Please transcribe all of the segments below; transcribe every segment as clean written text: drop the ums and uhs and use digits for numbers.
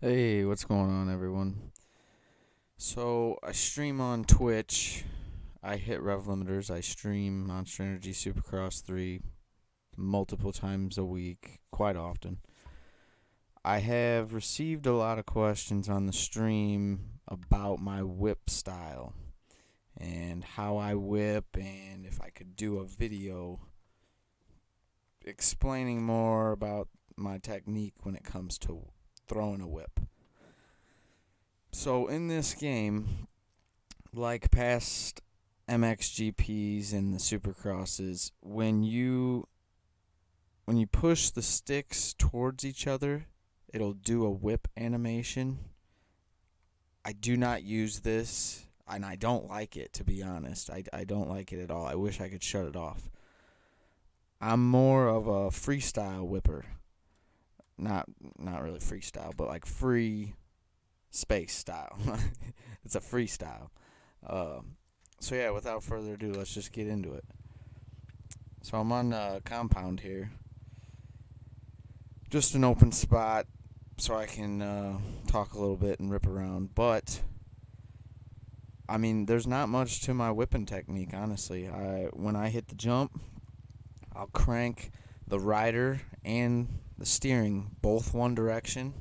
Hey, what's going on, everyone? So, I stream on Twitch. iHitRevLimiters. I stream Monster Energy Supercross 3 multiple times a week, quite often. I have received a lot of questions on the stream about my whip style and how I whip, and if I could do a video explaining more about my technique when it comes to throwing a whip. So, in this game, like past MXGPs and the Supercrosses, when you push the sticks towards each other, it'll do a whip animation. I do not use this, and I don't like it, to be honest. I don't like it at all. I wish I could shut it off. I'm more of a freestyle whipper. Not really freestyle, but like free space style. It's a freestyle. So yeah, without further ado, let's just get into it. So I'm on compound here, just an open spot, so I can talk a little bit and rip around. But I mean, there's not much to my whipping technique, honestly. When I hit the jump, I'll crank the rider and the steering both one direction,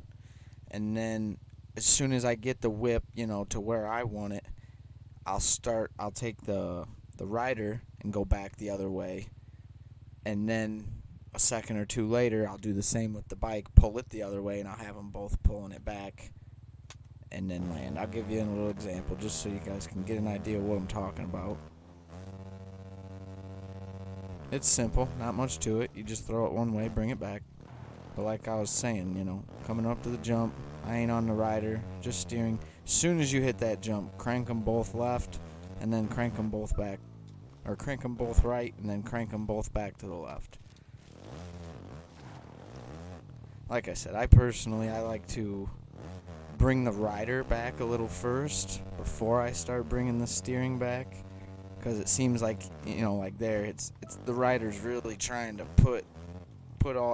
and then as soon as I get the whip, to where I want it, I'll take the rider and go back the other way, and then a second or two later I'll do the same with the bike, pull it the other way, and I'll have them both pulling it back and then land. I'll give you a little example just so you guys can get an idea of what I'm talking about. It's simple, not much to it. You just throw it one way, bring it back. But like I was saying, coming up to the jump, I ain't on the rider, just steering. As soon as you hit that jump, crank them both left, and then crank them both back. Or crank them both right, and then crank them both back to the left. Like I said, I like to bring the rider back a little first before I start bringing the steering back. Because it seems like, like there, it's the rider's really trying to put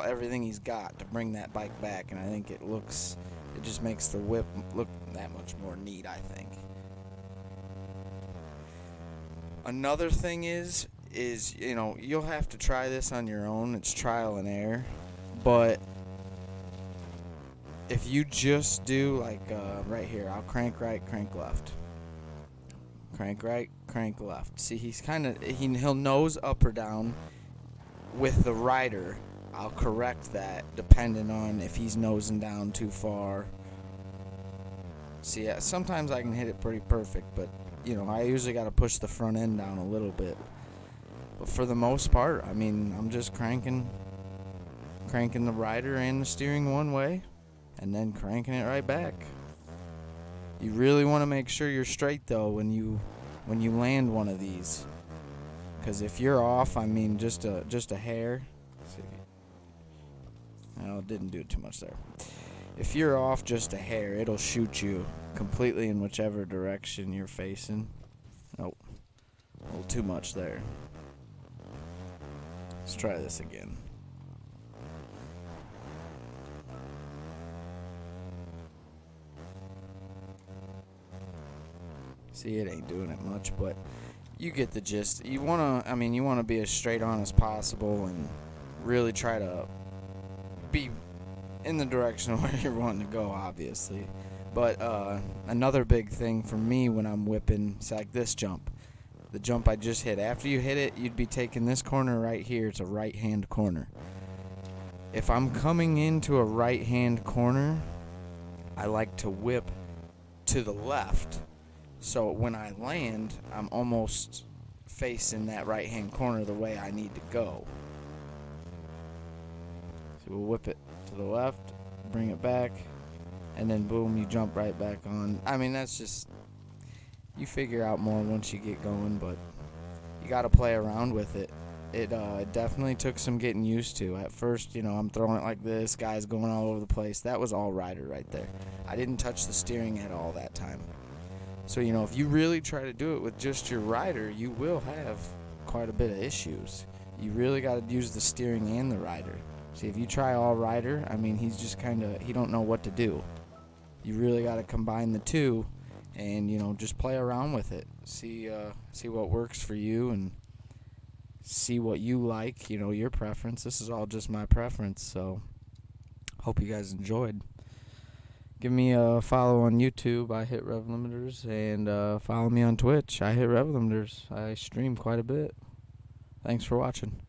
everything he's got to bring that bike back, and I think it just makes the whip look that much more neat, I think. Another thing is you'll have to try this on your own. It's trial and error. But if you just do like right here, I'll crank right, crank left. Crank right, crank left. See, he'll nose up or down with the rider. I'll correct that depending on if he's nosing down too far. See, sometimes I can hit it pretty perfect, but I usually got to push the front end down a little bit. But for the most part, I mean, I'm just cranking the rider and the steering one way, and then cranking it right back. You really want to make sure you're straight though when you land one of these, because if you're off, I mean, just a hair. No, it didn't do too much there. If you're off just a hair, it'll shoot you completely in whichever direction you're facing. Oh, a little too much there. Let's try this again. See, it ain't doing it much, but you get the gist. You wanna be as straight on as possible and really try to be in the direction where you're wanting to go, obviously. But another big thing for me when I'm whipping, it's like this jump. The jump I just hit. After you hit it, you'd be taking this corner right here. It's a right-hand corner. If I'm coming into a right-hand corner, I like to whip to the left. So when I land, I'm almost facing that right-hand corner the way I need to go. So we'll whip it to the left, bring it back, and then boom, you jump right back on. I mean, that's just, you figure out more once you get going, but you got to play around with it. It definitely took some getting used to. At first, I'm throwing it like this, guys going all over the place. That was all rider right there. I didn't touch the steering at all that time. So, if you really try to do it with just your rider, you will have quite a bit of issues. You really got to use the steering and the rider. See, if you try all rider, I mean, he's just he don't know what to do. you really got to combine the two, and just play around with it. See what works for you, and see what you like. Your preference. This is all just my preference. So hope you guys enjoyed. Give me a follow on YouTube, iHitRevLimiters, and follow me on Twitch, iHitRevLimiters. I stream quite a bit. Thanks for watching.